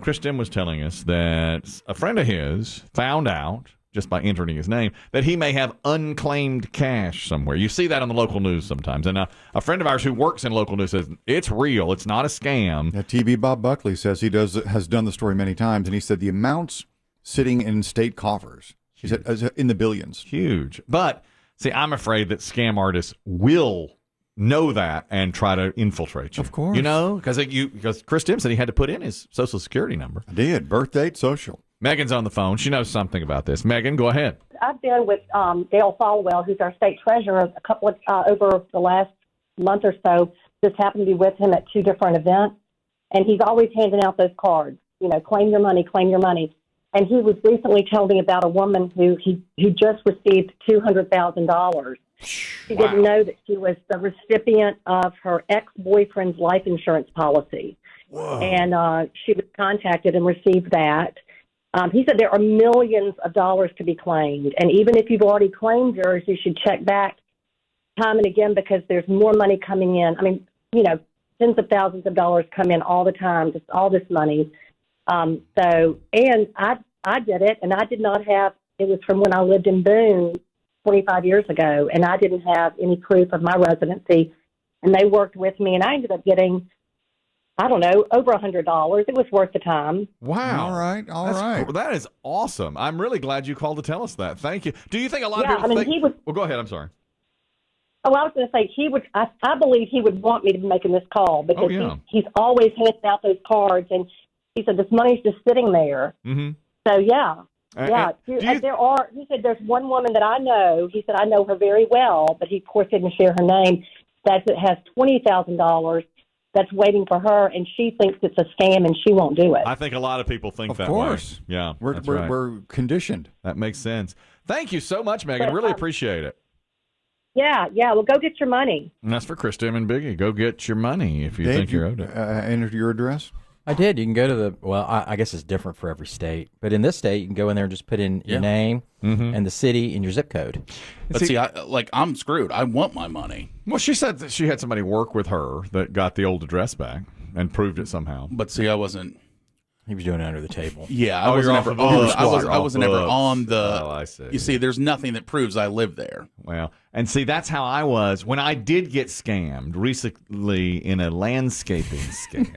Chris Demm was telling us that a friend of his found out, just by entering his name, that he may have unclaimed cash somewhere. You see that on the local news sometimes. And a friend of ours who works in local news says, it's real. It's not a scam. Yeah, TV Bob Buckley says has done the story many times, and he said the amounts sitting in state coffers, he said, in the billions. Huge. But, see, I'm afraid that scam artists will know that and try to infiltrate you. Of course. You know, because Chris Demm said he had to put in his Social Security number. I did. Birth date, social. Megan's on the phone. She knows something about this. Megan, go ahead. I've been with Dale Falwell, who's our state treasurer, a couple of over the last month or so. Just happened to be with him at two different events, and he's always handing out those cards. You know, claim your money, claim your money. And he was recently telling me about a woman who just received $200,000. She didn't know that she was the recipient of her ex-boyfriend's life insurance policy. Whoa. And she was contacted and received that. He said there are millions of dollars to be claimed. And even if you've already claimed yours, you should check back time and again because there's more money coming in. I mean, you know, tens of thousands of dollars come in all the time, just all this money. And I did it, and I did not have, it was from when I lived in Boone 25 years ago, and I didn't have any proof of my residency. And they worked with me, and I ended up getting, I don't know, over $100. It was worth the time. Wow. All right. Cool. That is awesome. I'm really glad you called to tell us that. Thank you. Do you think a lot of Yeah, people I mean, think... he was... Well, go ahead. I'm sorry. Oh, I was going to say, I believe he would want me to be making this call because he's always handing out those cards, and he said, this money's just sitting there. Mm-hmm. So, yeah. He said, there's one woman that I know. He said, I know her very well, but he, of course, didn't share her name. That has $20,000 that's waiting for her, and she thinks it's a scam, and she won't do it. I think a lot of people think that way. Of course. Yeah, we're conditioned. That makes sense. Thank you so much, Megan. Really appreciate it. Yeah. Well, go get your money. And that's for Chris Demm and Biggie. Go get your money if you think you're owed it. Enter your address? I did. You can go to I guess it's different for every state. But in this state, you can go in there and just put in your name and the city and your zip code. But see, I'm screwed. I want my money. Well, she said that she had somebody work with her that got the old address back and proved it somehow. But see, I wasn't. He was doing it under the table. Yeah, I wasn't ever on the. Oh, I see. You see, there's nothing that proves I live there. Well, and see, that's how I was when I did get scammed recently in a landscaping scam.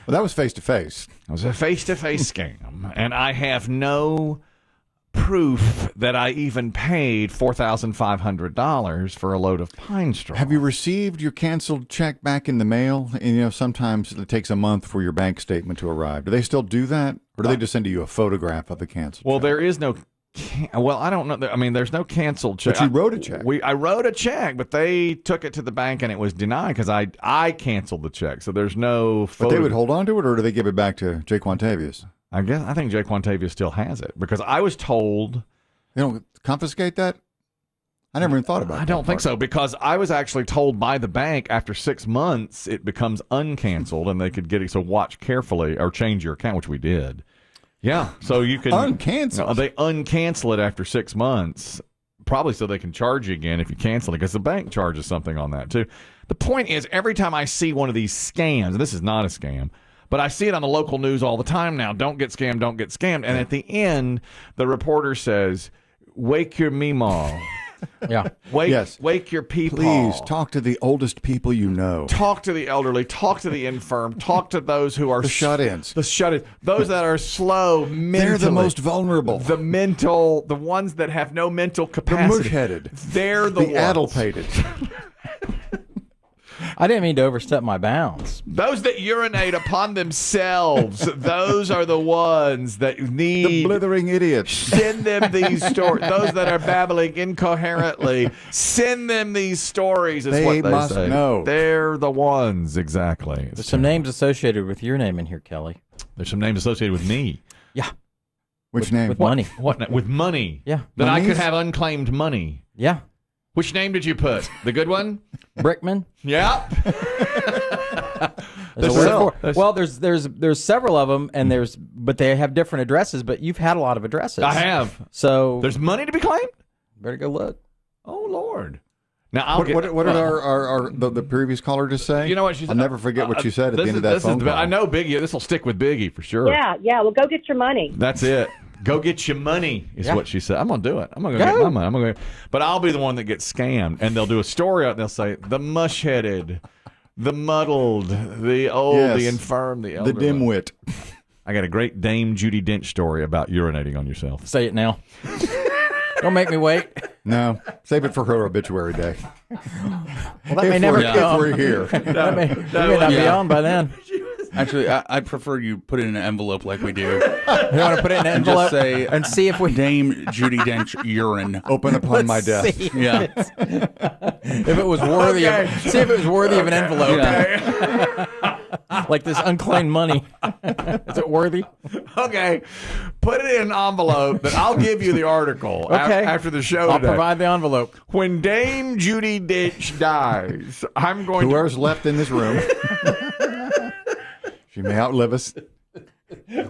Well, that was face-to-face. It was a face-to-face scam, and I have no proof that I even paid $4,500 for a load of pine straw. Have you received your canceled check back in the mail? And, you know, sometimes it takes a month for your bank statement to arrive. Do they still do that, or do they just send you a photograph of the canceled check? There is no... Well, I don't know. I mean, there's no canceled check. But you wrote a check. I wrote a check, but they took it to the bank and it was denied because I canceled the check. So there's no photo. But they would hold on to it, or do they give it back to Jake Quantavius? I think Jake Quantavius still has it because I was told. They don't confiscate that? I never even thought about it. I don't think so because I was actually told by the bank after 6 months it becomes uncanceled and they could get it. So watch carefully or change your account, which we did. Yeah, so you can uncancel. They uncancel it after 6 months, probably so they can charge you again if you cancel it, because the bank charges something on that too. The point is, every time I see one of these scams, and this is not a scam, but I see it on the local news all the time now. Don't get scammed, don't get scammed. And at the end, the reporter says, "Wake your meemaw." Yeah. Wake your people. Please talk to the oldest people you know. Talk to the elderly. Talk to the infirm. Talk to those who are the shut-ins. The shut-ins. Those that are slow mentally. They're the most vulnerable. The ones that have no mental capacity. The mush-headed. They're the ones. addle-pated. I didn't mean to overstep my bounds. Those that urinate upon themselves, those are the ones that need... The blithering idiots. Send them these stories. Those that are babbling incoherently, send them these stories is they what they must say. know. They're the ones, exactly. There's some names associated with your name in here, Kelly. There's some names associated with me. Yeah. Which name? With money. What? With money? Yeah. That Monies? I could have unclaimed money. Yeah. Which name did you put? The good one? Brickman. Yeah. There's several of them, and but they have different addresses. But you've had a lot of addresses. I have. So there's money to be claimed. Better go look. Oh Lord. Now, what did the previous caller just say? You know what she said? I'll never forget what she said at the end of that phone call. I know Biggie. This will stick with Biggie for sure. Yeah. Well, go get your money. That's it. Go get your money is what she said. I'm going to do it. I'm going to get my money. I'm gonna but I'll be the one that gets scammed. And they'll do a story out and they'll say, the mush-headed, the muddled, the old, the infirm, the elderly. The dimwit. I got a great Dame Judi Dench story about urinating on yourself. Say it now. Don't make me wait. No, save it for her obituary day. Well, that may never come. If we're here. That may not be on by then. Actually, I prefer you put it in an envelope like we do. You want to put it in an envelope just say, and see if we Dame Judi Dench urine Open upon my desk. Yeah. if it was worthy. See if it was worthy of an envelope. Yeah. Like this unclaimed money. Is it worthy? Okay. Put it in an envelope that I'll give you the article after the show I'll today. provide the envelope. When Dame Judi Dench dies, I'm going Whoever's left in this room. She may outlive us.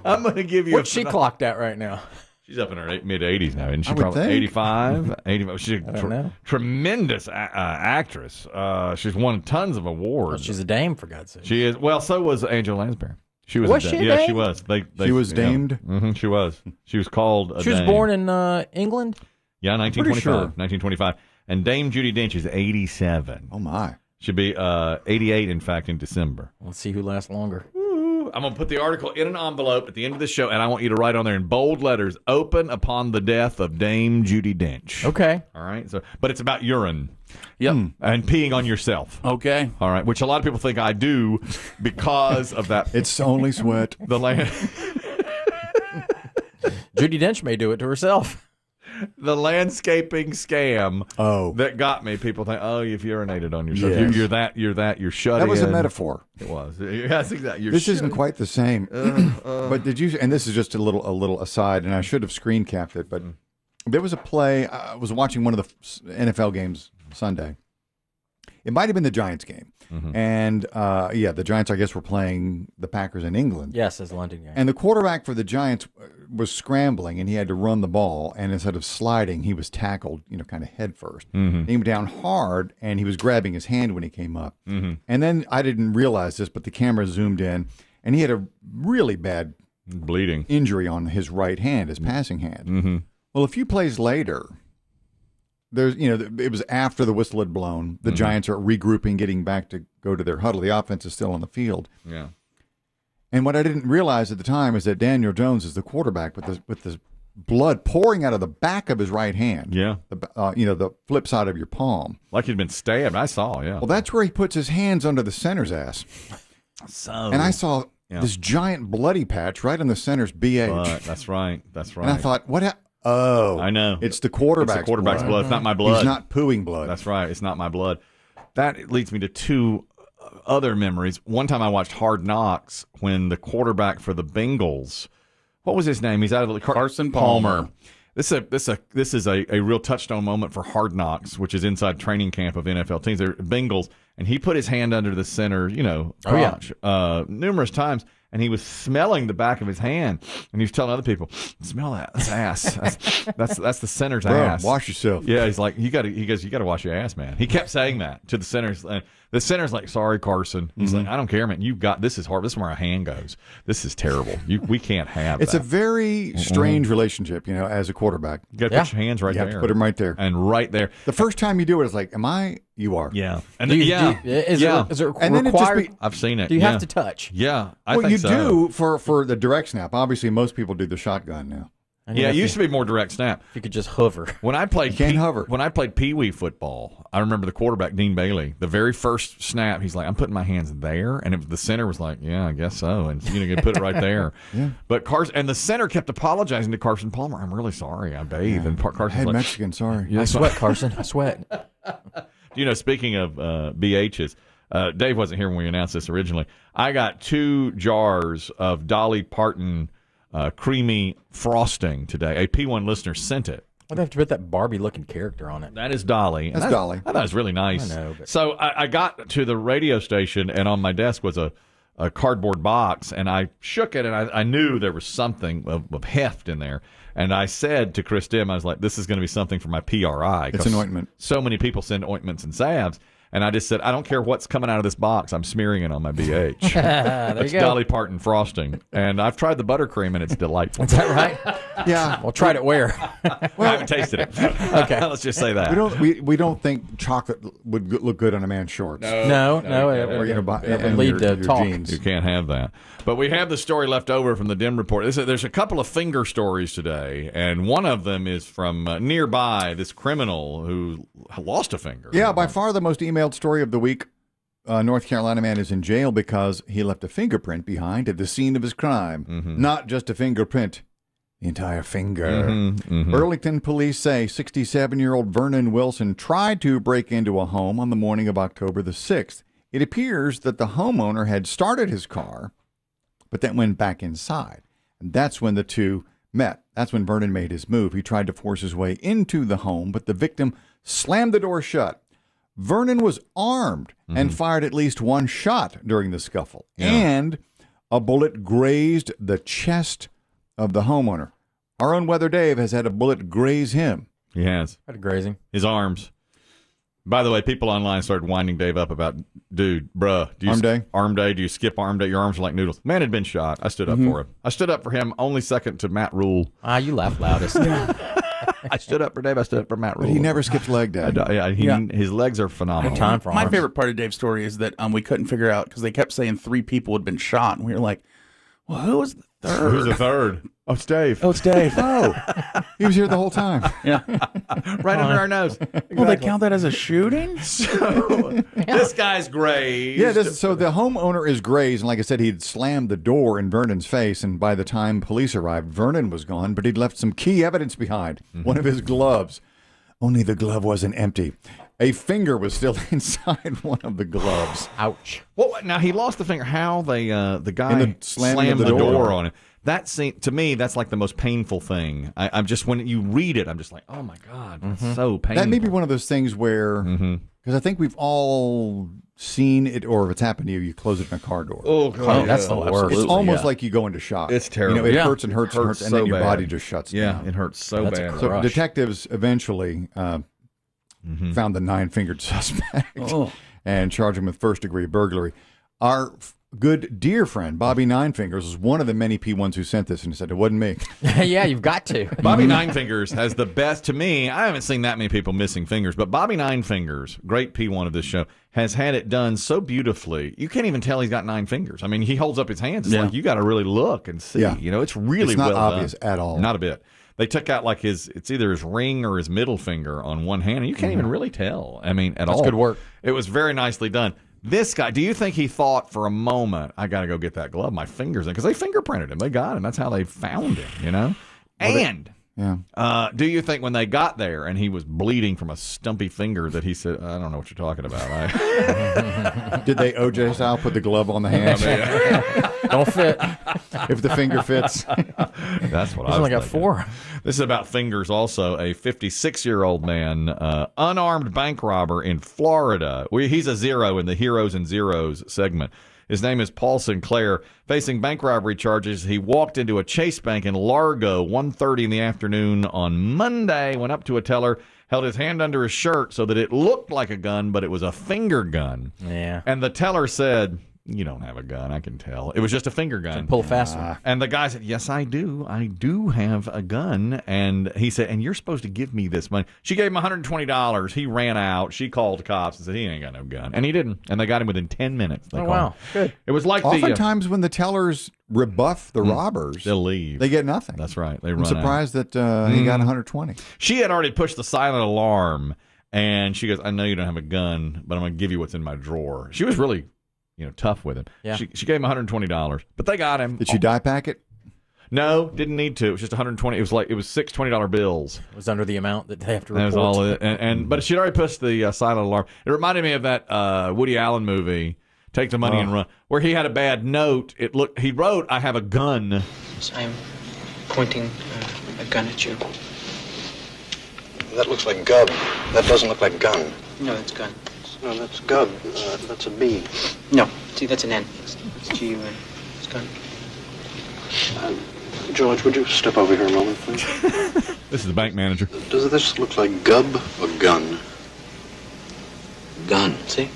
I'm going to give you What's she clocked at right now? She's up in her mid-80s now, isn't she? I would Probably think. 85, 85. She's a tremendous actress. She's won tons of awards. Well, she's a dame, for God's sake. She is. Well, so was Angela Lansbury. She was. Was she a Yeah, dame? she was. She was damed? She was. She was called a She was dame. born in England? Yeah, 1925. Pretty sure. 1925. And Dame Judi Dench is 87. Oh, my. Should be 88, in fact, in December. Let's see who lasts longer. I'm going to put the article in an envelope at the end of the show, and I want you to write on there in bold letters, open upon the death of Dame Judi Dench. Okay. All right? But it's about urine. Yep. And peeing on yourself. Okay. All right, which a lot of people think I do because of that. It's only sweat. The land. Judi Dench may do it to herself. The landscaping scam that got me. People think, oh, you've urinated on yourself. Yes. You're shut That was in. a metaphor. It was. Yes, exactly. This isn't quite the same. But did you? And this is just a little aside, and I should have screen capped it. But there was a play. I was watching one of the NFL games Sunday. It might have been the Giants game, and the Giants, I guess, were playing the Packers in England. Yes, as London game. And the quarterback for the Giants was scrambling, and he had to run the ball. And instead of sliding, he was tackled, kind of head first. He went down hard, and he was grabbing his hand when he came up. And then I didn't realize this, but the camera zoomed in, and he had a really bad bleeding injury on his right hand, his passing hand. Well, a few plays later, there's it was after the whistle had blown. The Giants are regrouping, getting back to go to their huddle. The offense is still on the field. Yeah. And what I didn't realize at the time is that Daniel Jones is the quarterback with the blood pouring out of the back of his right hand. Yeah. The flip side of your palm. Like he'd been stabbed. I saw, yeah. Well, that's where he puts his hands under the center's ass. So. And I saw this giant bloody patch right on the center's BH. That's right. And I thought, I know. It's the quarterback's blood. It's not my blood. He's not pooing blood. That's right. It's not my blood. That leads me to two other memories. One time I watched Hard Knocks when the quarterback for the Bengals, what was his name? He's out of Carson Palmer. This is a real touchstone moment for Hard Knocks, which is inside training camp of NFL teams. They're Bengals, and he put his hand under the center, crotch, numerous times, and he was smelling the back of his hand, and he was telling other people, "Smell that? That's ass. That's the center's ass. Wash yourself." Yeah, he's like, you got to wash your ass, man. He kept saying that to the centers. The center's like, "Sorry, Carson." He's like, "I don't care, man. This is hard. This is where our hand goes. This is terrible. We can't have It's that." a very strange relationship, as a quarterback. You got to put your hands right You there. have to put them right there. And right there. The first time you do it, it's like, am I? You are. Yeah. And Is it And then it just required? I've seen it. Do you have to touch? Yeah. Well, think you so. do for the direct snap. Obviously, most people do the shotgun now. Yeah, it used to be more direct snap. If you could just hover. When I played hover. When I played Pee Wee football, I remember the quarterback, Dean Bailey, the very first snap, he's like, "I'm putting my hands there," and the center was like, "Yeah, I guess so," and you put it right there. Yeah. But the center kept apologizing to Carson Palmer. "I'm really sorry. I bathed." And Carson's Hey, like, Mexican, sorry. Yeah, I sweat, Carson. I sweat. Speaking of BHs, Dave wasn't here when we announced this originally. I got 2 jars of Dolly Parton creamy frosting today. A P1 listener sent it. I'd have to put that Barbie-looking character on it. That is Dolly. That's Dolly. I thought it was really nice. I know, but... So I got to the radio station, and on my desk was a a cardboard box, and I shook it, and I knew there was something of heft in there. And I said to Chris Demm, I was like, this is going to be something for my PRI. It's an ointment. So many people send ointments and salves. And I just said, I don't care what's coming out of this box. I'm smearing it on my BH. It's Dolly Parton frosting. And I've tried the buttercream, and it's delightful. Is that right? Yeah. Well, tried it where? I haven't tasted it. Okay. Let's just say that. We don't think chocolate would look good on a man's shorts. No. Or and lead the talk. Jeans. You can't have that. But we have the story left over from the Demm report. There's a couple of finger stories today, and one of them is from nearby, this criminal who lost a finger. Yeah, by far the most emailed story of the week. North Carolina man is in jail because he left a fingerprint behind at the scene of his crime. Mm-hmm. Not just a fingerprint, the entire finger. Mm-hmm. Burlington police say 67-year-old Vernon Wilson tried to break into a home on the morning of October the 6th. It appears that the homeowner had started his car, but then went back inside. And that's when the two met. That's when Vernon made his move. He tried to force his way into the home, but the victim slammed the door shut. Vernon was armed and fired at least one shot during the scuffle. Yeah. And a bullet grazed the chest of the homeowner. Our own Weather Dave has had a bullet graze him. He has. Had a grazing. His arms. By the way, people online started winding Dave up about, dude, bruh. Arm day? Do you skip arm day? Your arms are like noodles. Man had been shot. I stood up for him. I stood up for him only second to Matt Rule. You laugh loudest. I stood up for Dave. I stood up for Matt Rule. But he never skips leg day. His legs are phenomenal. Time for My arms. favorite part of Dave's story is that we couldn't figure out, because they kept saying 3 people had been shot, and we were like, well, who was the third? Who's the third? Oh, it's Dave. Oh, it's Dave. Oh, he was here the whole time. Yeah. Right under our nose. Well, they count that as a shooting? So, this guy's grazed. Yeah, so the homeowner is grazed, and like I said, he'd slammed the door in Vernon's face, and by the time police arrived, Vernon was gone, but he'd left some key evidence behind. One of his gloves. Only the glove wasn't empty. A finger was still inside one of the gloves. Ouch. Well, now he lost the finger. How the guy slammed the door on him. That seemed, to me, that's like the most painful thing. I'm just, when you read it, I'm just like, oh my God, that's so painful. That may be one of those things where, because I think we've all seen it, or if it's happened to you, you close it in a car door. Oh, God. That's the worst. It's almost like you go into shock. It's terrible. It hurts and hurts and hurts, and so then your bad. body just shuts down. Yeah, it hurts so That's a bad. So Rush. detectives eventually found the 9-fingered suspect and charged him with first-degree burglary. Our good dear friend Bobby Ninefingers was one of the many P1s who sent this, and he said it wasn't me. Yeah, you've got to. Bobby Ninefingers has the best, to me, I haven't seen that many people missing fingers, but Bobby Ninefingers, great P1 of this show, has had it done so beautifully. You can't even tell he's got 9 fingers. I mean, he holds up his hands. It's like you got to really look and see. Yeah. You know, it's really It's not well obvious done. at all. Not a bit. They took out like it's either his ring or his middle finger on one hand, and you can't even really tell. I mean, at all. That's good work. It was very nicely done. This guy, do you think he thought for a moment, I got to go get that glove, my fingers in? Because they fingerprinted him. They got him. That's how they found him, you know? Do you think when they got there and he was bleeding from a stumpy finger that he said, I don't know what you're talking about. Did they OJ style put the glove on the hand? Don't fit. If the finger fits. That's what He's I was only got thinking. 4. This is about fingers also. A 56-year-old man, unarmed bank robber in Florida. He's a zero in the Heroes and Zeros segment. His name is Paul Sinclair. Facing bank robbery charges, he walked into a Chase Bank in Largo 1:30 in the afternoon on Monday, went up to a teller, held his hand under his shirt so that it looked like a gun, but it was a finger gun. Yeah. And the teller said, you don't have a gun, I can tell. It was just a finger gun. Pull a fast one. And the guy said, yes, I do. I do have a gun. And he said, and you're supposed to give me this money. She gave him $120. He ran out. She called the cops and said, he ain't got no gun. And he didn't. And they got him within 10 minutes. They Oh, called wow. him. Good. It was like Oftentimes when the tellers rebuff the robbers, they'll leave. they get nothing. That's right. They run I'm surprised that he got 120. She had already pushed the silent alarm. And she goes, I know you don't have a gun, but I'm going to give you what's in my drawer. She was really, tough with him. Yeah. She gave him $120, but they got him. Did she die pack it? No, didn't need to. It was just 120. It was 6 $20 bills. It was under the amount that they have to That report. was all it. But she'd already pushed the silent alarm. It reminded me of that Woody Allen movie, Take the Money and Run, where he had a bad note. He wrote, I have a gun. I'm pointing a gun at you. That looks like gun. That doesn't look like gun. No, it's gun. No, that's gub. That's a B. No, see, that's an N. It's G-U-N. It's gun. George, would you step over here a moment, please? This is the bank manager. Does this look like gub or gun? Gun, see?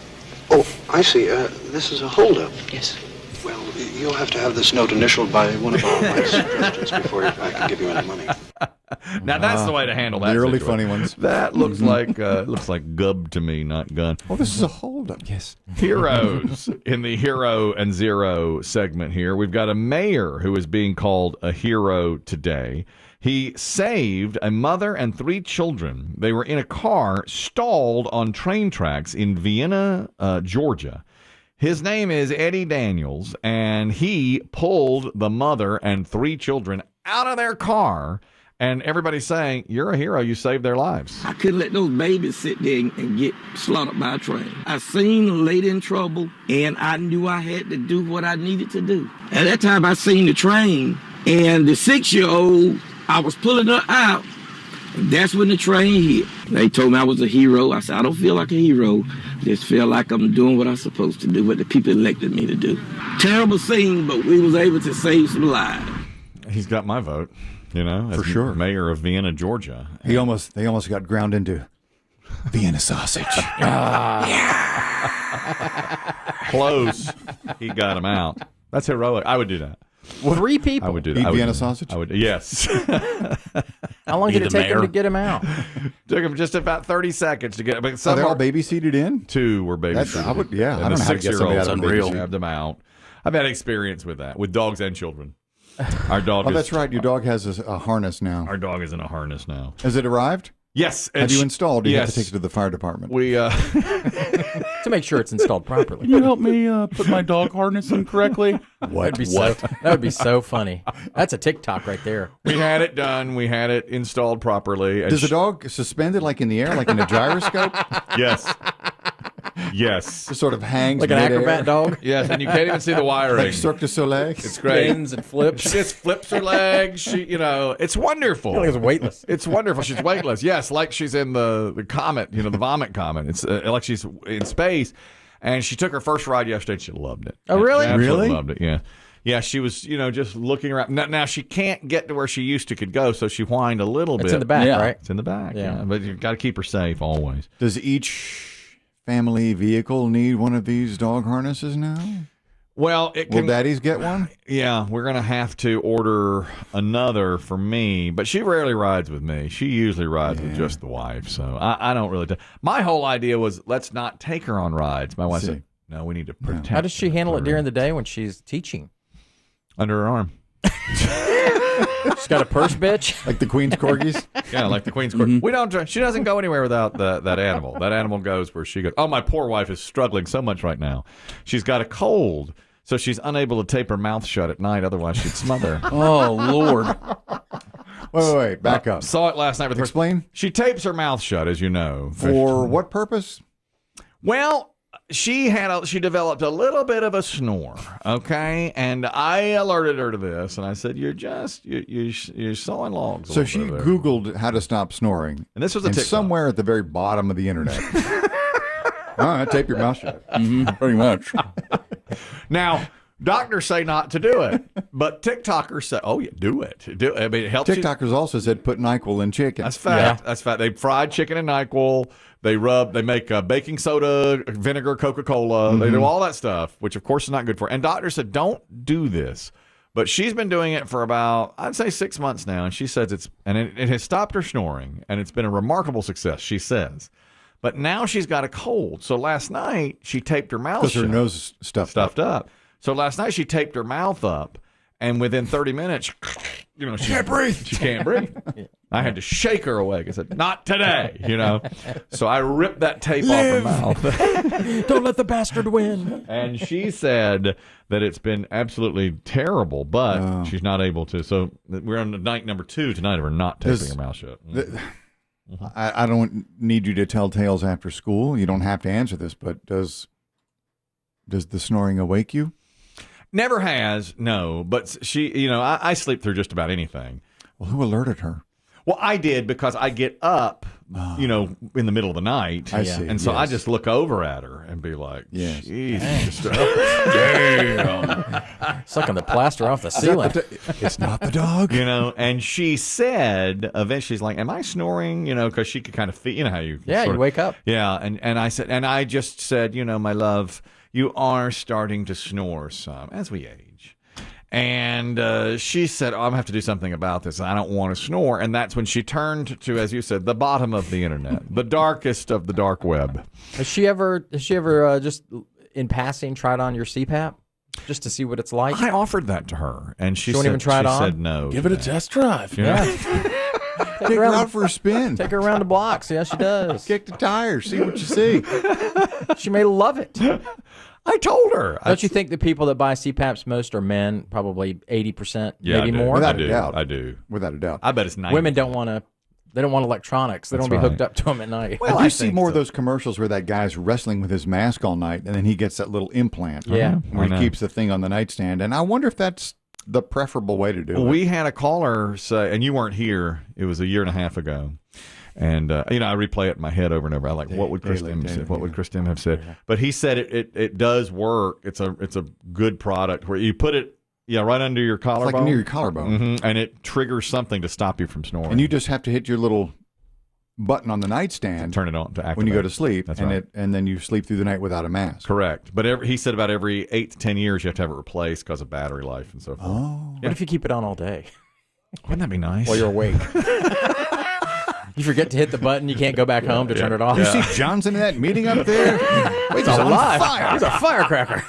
Oh, I see. This is a holdup. Yes. Well, you'll have to have this note initialed by one of our vice presidents before I can give you any money. Now that's the way to handle that. The early situation. funny ones. That looks like gub to me, not gun. Oh, this is a holdup. Yes. Heroes in the Hero and Zero segment here. We've got a mayor who is being called a hero today. He saved a mother and 3 children. They were in a car stalled on train tracks in Vienna, Georgia. His name is Eddie Daniels, and he pulled the mother and 3 children out of their car. And everybody's saying, you're a hero. You saved their lives. I couldn't let those babies sit there and get slaughtered by a train. I seen a lady in trouble, and I knew I had to do what I needed to do. At that time, I seen the train, and the 6-year-old, I was pulling her out. And that's when the train hit. They told me I was a hero. I said, I don't feel like a hero. I just feel like I'm doing what I'm supposed to do, what the people elected me to do. Terrible scene, but we was able to save some lives. He's got my vote. You know, For sure. Mayor of Vienna, Georgia. They almost got ground into Vienna sausage. Close. He got him out. That's heroic. I would do that. 3 people. I would do that. Eat I would Vienna do that. sausage? I would. Yes. How long did it the take him mayor. to get him out? Took him just about 30 seconds to get. But Are some they all are, baby-seated in? 2 were baby. That's- I would- yeah, I And don't the know how to get somebody 6-year-olds out of a unreal. baby grabbed them out. I've had experience with that with dogs and children. Our dog. Oh, is, that's right. Your dog has a harness now. Our dog is in a harness now. Has it arrived? Yes. Have you installed? Or you have yes. to take it to the fire department? We To make sure it's installed properly. Can you help me put my dog harness in correctly? That'd be that would be so funny. That's a TikTok right there. we had it done. We had it installed properly. And Does the dog suspended like in the air, like in a gyroscope? Yes. Yes. Just sort of hangs Like an midair? acrobat dog. Yes, and you can't even see the wiring. Like Cirque du Soleil? It's great. Spins and flips. She just flips her legs. She, it's wonderful. Like it's weightless. It's wonderful. She's weightless. Yes, like she's in the comet, the vomit comet. It's like she's in space. And she took her first ride yesterday. She loved it. Oh, really? She absolutely Really? loved it. Yeah. Yeah, she was, just looking around. Now she can't get to where she used to could go, so she whined a little bit. It's in the back, Yeah. right? It's in the back. Yeah. But you've got to keep her safe always. Does each family vehicle need one of these dog harnesses now? Well, it Will can. daddies get one? Yeah, we're going to have to order another for me, but she rarely rides with me. She usually rides with just the wife, so I don't really. My whole idea was let's not take her on rides. My wife said, no, we need to protect How does she her. handle it during the day when she's teaching? Under her arm. She's got a purse, bitch. Like the Queen's Corgis? Yeah, like the Queen's Court. We don't. She doesn't go anywhere without that animal. That animal goes where she goes. Oh, my poor wife is struggling so much right now. She's got a cold, so she's unable to tape her mouth shut at night. Otherwise, she'd smother. Oh, Lord. Wait, back up. Saw it last night with her. Explain. She tapes her mouth shut, as you know. For what purpose? Well, she developed a little bit of a snore, okay, and I alerted her to this, and I said, "You're sawing logs." a So little she bit there." Googled how to stop snoring. And this was a and TikTok. somewhere at the very bottom of the internet. All right, tape your mouth shut. Pretty much. Now, doctors say not to do it, but TikTokers say, "Oh yeah, do it. Do it." I mean, it helps. you. TikTokers also said put NyQuil in chicken. That's fact. That's fact. They fried chicken and NyQuil. They make baking soda, vinegar, Coca-Cola. They do all that stuff, which of course is not good for. And doctors said, don't do this. But she's been doing it for about, I'd say 6 months now. And she says it has stopped her snoring. And it's been a remarkable success, she says. But now she's got a cold. So last night she taped her mouth Because her shut. nose stuffed Up. So last night she taped her mouth up. And within 30 minutes, she can't breathe. She can't breathe. I had to shake her awake. I said, not today, So I ripped that tape off her mouth. Don't let the bastard win. And she said that it's been absolutely terrible, but she's not able to. So we're on night number 2 tonight of her not taping her mouth shut. I don't need you to tell tales after school. You don't have to answer this, but does the snoring awake you? Never has, no. But she, I sleep through just about anything. Well, who alerted her? Well, I did because I get up in the middle of the night. I see. And so I yes. just look over at her and be like, Yes. "Jeez, Damn. Sucking the plaster off the ceiling. It's not the dog. And she said, eventually, she's like, "Am I snoring?" Because she could kind of feel, how you Yeah, sort you of- wake up. Yeah, and I said, and I just said, my love, you are starting to snore some as we age. And she said, I'm going to have to do something about this. I don't want to snore. And that's when she turned to, as you said, the bottom of the internet, the darkest of the dark web. Has she ever just in passing tried on your CPAP just to see what it's like? I offered that to her, and she won't said, even try it on? said no. Give it a test drive. Yeah. Take her out for a spin. Take her around the block. See how she does. Kick the tires. See what you see. She may love it. I told her. Don't you think the people that buy CPAPs most are men? Probably 80%, Yeah, maybe I do. more. Without I a do. doubt. I do. Without a doubt. I bet it's 90. Women don't want to. They don't want electronics. They don't That's want to be right. hooked up to them at night. Well, I I see think more so. of those commercials where that guy's wrestling with his mask all night, and then he gets that little implant. Yeah. Where I he know. keeps the thing on the nightstand. And I wonder if that's the preferable way to do it. We had a caller say, and you weren't here. It was a year and a half ago. And I replay it in my head over and over. I like, what would Chris Demm say? What would Chris Demm have said? But he said it does work. It's a good product where you put it right under your collarbone. It's like near your collarbone. And it triggers something to stop you from snoring. And you just have to hit your little button on the nightstand turn it on to activate when you go to sleep, That's and right. and then you sleep through the night without a mask. Correct. But he said about every 8 to 10 years you have to have it replaced because of battery life and so forth. Oh. What if you keep it on all day Wouldn't that be nice? while you're awake? You forget to hit the button. You can't go back home to turn it off. You see Johnson in that meeting up there? Wait, He's alive. He's a firecracker.